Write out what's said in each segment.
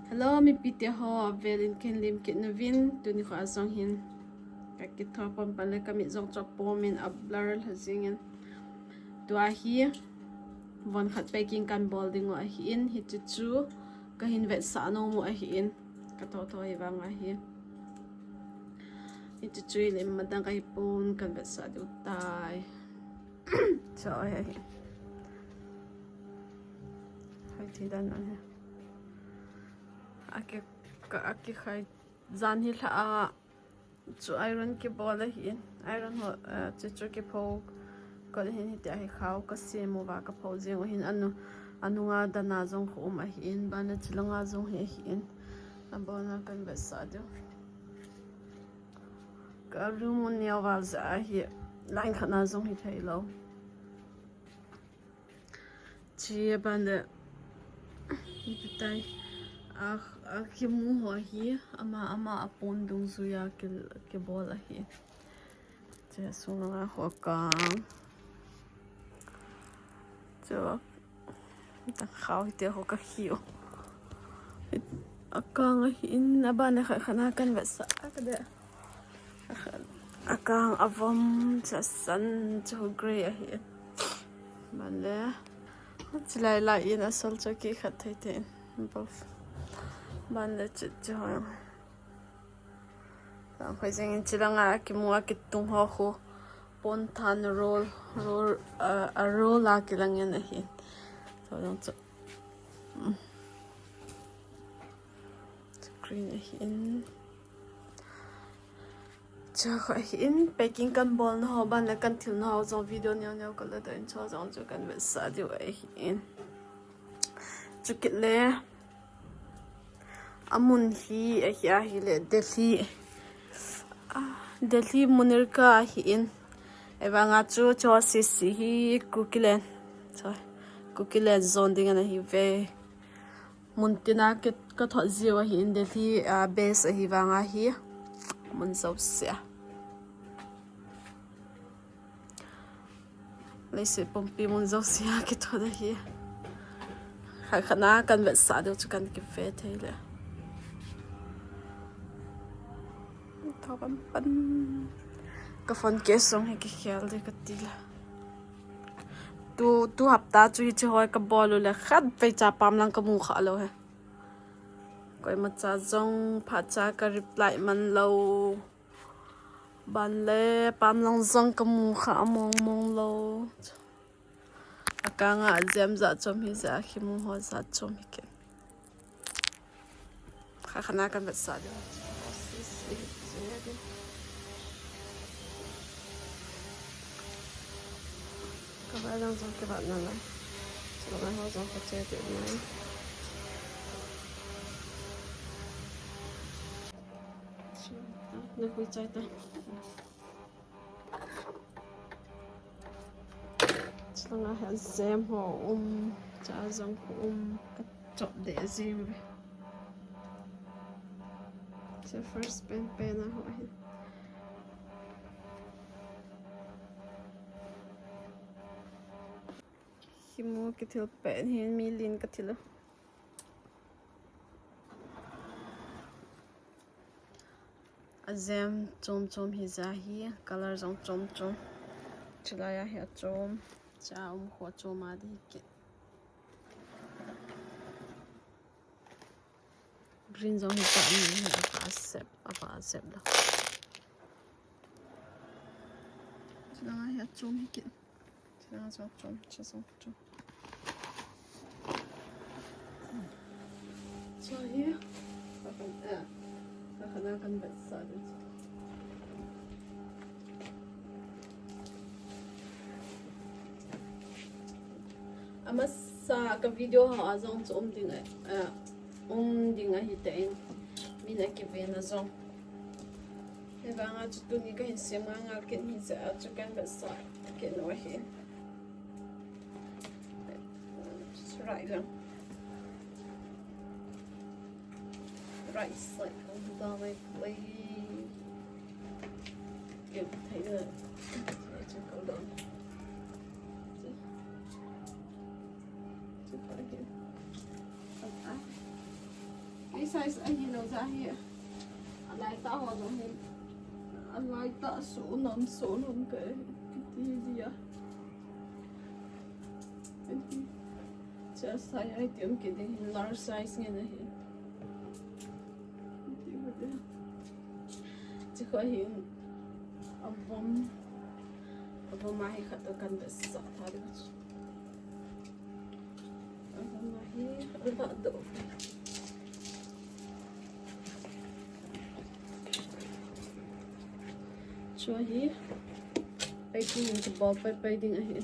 Hello, mi pite ho velin ken lim kit na vin tu ni ko azong hin ka kit thor pom pan le kami zong chop pom in ablar hazingen tu a hi von khat peking kan bolding a hi in hi chu ka hin vet sa no mu a hi in ka to hi wang a hi chu lim madang ka hipon kan vet sa du tai cho a hi hai thi dan an ha aki khai zan hi la chu iron ki bola hi iron ho chu ki pho ko hin hi ta hi khaw ka se mo wa ka pho je hin anunga dana jong khom a hi in bana chilanga jong he hi in abona kan ba sa do ka rumun ya wa za hi lain khana jong hi thai lo chi bana tai ki mu ho hi ama apon dung zu ya ke bol hi che sunga ho kang cho ta khao te ho ka hiu akang in abana khana kan va sa ka de akang avom cha san cho grey hi male chilai la in asol cho ki khat thai te bof ban le chit joy ang khoi jeng chilanga ki muwa ki tung ho khu pon than roll a roll la ki lang yan hi so dong chu green in cha khoi in packing kan bol na ho ban le kan thil na ho zo video nyaw ka la da in cho jong chu kan ve sa di wa in chu kit le amun hi a hi le Delhi munirka hi in evanga chu si hi kukilen zone ding na hi ve muntina ke ka tho jiwa hi in Delhi base hi wanga hi mun so sia leise pompi mun so sia ke tho da hi khana kan ve sa do chu kan ki ve thele pan ka phone ke song he ki khel de ka tila tu hapta chu hi hoi ka bolu le khat pe cha pam lang ka mu kha lo he koi ma cha jong pha cha ka reply man lo ban le pam lang jong ka mu kha mong lo akanga jam za chom hi za khi mu ho za chom hi ke khana kan ba sa de các bạn đang trong cái bạn nào này các bạn họ trong cái chơi tuyệt này nó khui chơi ta cho nó hẹn xem họ cha giống cái chọn để gì vậy the first pen là họ khi mua cái thiếu pen hiện mi liên cái thiếu azem chom hi za hi color zong chom chulaya hi chom cha ho choma di ki green zong hi pa ni apa sep da chulaya hi chom hi ki chulaya zong chom so here khana kan bet sa de ama sa ka video ha azong chu ding a hi te in mina ki ve na zong he wanga chu tu ni ka hin sem nga ken hi za chu kan bet sa ke no hi right right side down like way give take it to go down to cái size anh nhìn nó ra here lại ta họ nó hình lại ta số nón cái gì à just size ai tiêm cái này large size nghe này chỉ có hiện abom mahi khát akan besar thari abom mahi thotdoh cho hi packing into ball piping ahi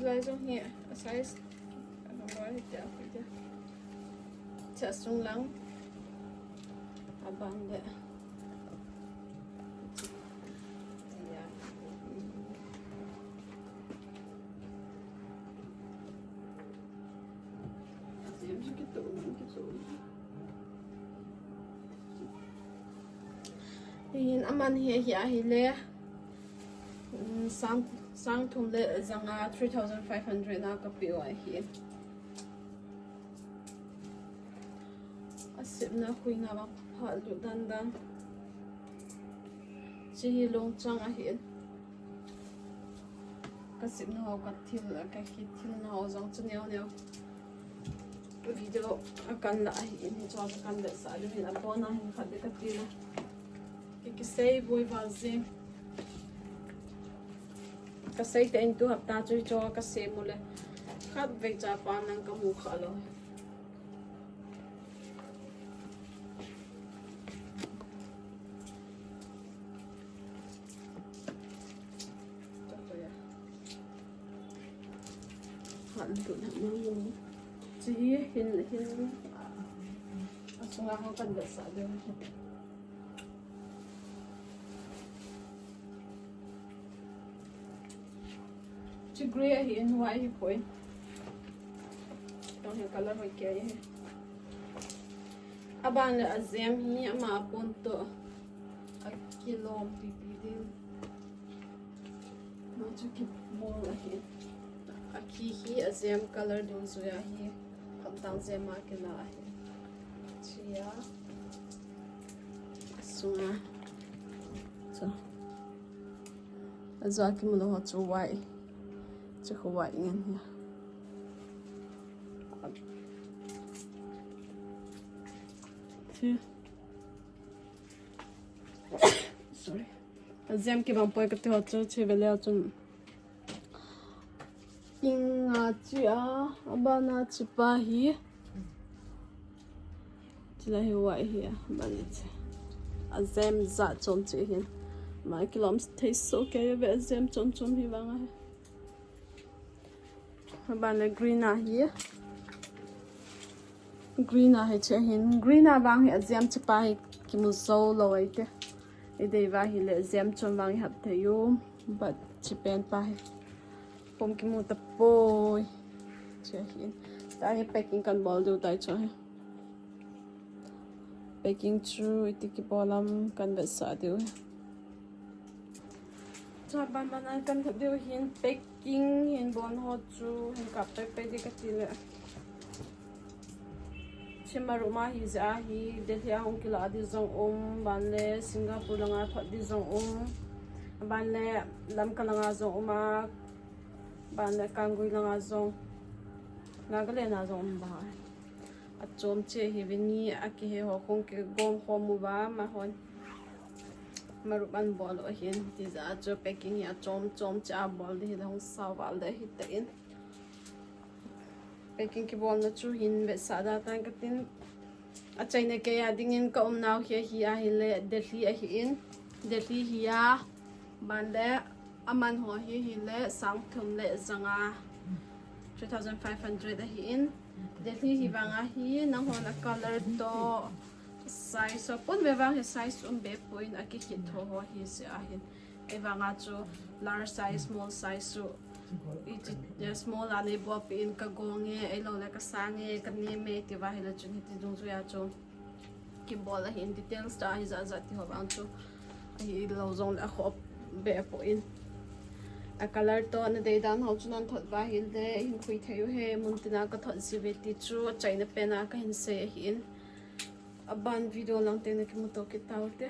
lại trong here a size nói chả phải chứ chả sung lắng abang deh Hin aman hi le sang thum le zanga 3,500 na ka piwa hi asip na khui nga ba phal du dan chi long chang a hi ka sip na ho ka thil ka ki thil na ho zang chu neo video akan la hi ni chaw kan de sa lu ni abona hin khat de ka tila ki sei boy vaze ka sei te in tu hapta chui cho ka se mule khat ve cha pa nang ka mu khalo hẳn tụi nó mang chỉ hình asunga ko kan da sa de chỉ gray hi in white hi poi don't have color hoi ke hi aban le azem hi ama ponto a kilom pipi din ma chu ki bol hi aqui hi azem color dun zuya hi kamtang zema ke na hi chia sunga so azwa ki mo ho chu white chứ không vậy nha sorry azem ki bang poi ka te ho chu che vele chun inga chia abana chipa hi chila hi wai hi banit azem za chom che hin mai kiloms taste so ke ve azem chom hi wanga bạn là green à hi green à hay che hin green à vàng hi azem chipa hi ki mu so lo ai te e dei va hi le azem chom vàng hap the yo but chipen pa hi pom ki mu ta poi che hin ta hi packing kan bol du tai cho hi packing through itiki bolam kan be sa du cha ban kan theu hin packing hin bon ho chu hin ka pe de ka tile chimaruma hi za hi delhi hong kila di zong ban le singapore langa thot di zong ban le lam kalanga zong ma ban le kangui langa zong nagale na zong ba a chom che hi vini a ki he ho khong ke gom ho mu ba ma hon marup an bol o hin ti za cho packing ya chom cha bol de hong sa wal de hi te in packing ki bol na chu hin be sa da tan ka tin a chaine ke ya ding in ka naw hi a hi le delhi a hi in delhi hi ya ban le aman ho hi le sang thum le zanga 3,500 a hi in delhi hi wanga hi nang hon a color to size so pun ve wang he size be point a ki ki tho ho hi se a hin e wanga chu large size small size so it small ane bo pin ka gonge e lo le ka sange ka ni me ti wa he la chun ti dung chu ya chu ki bola hin details ta hi za ti ho wang chu hi lo zong la khop be point a color to na de dan ho chunan thot wa hil de hin khui theu he mun tina ka thot si ve ti chu china pena ka hin se hin a ban video lang te na ki mu to ki tau te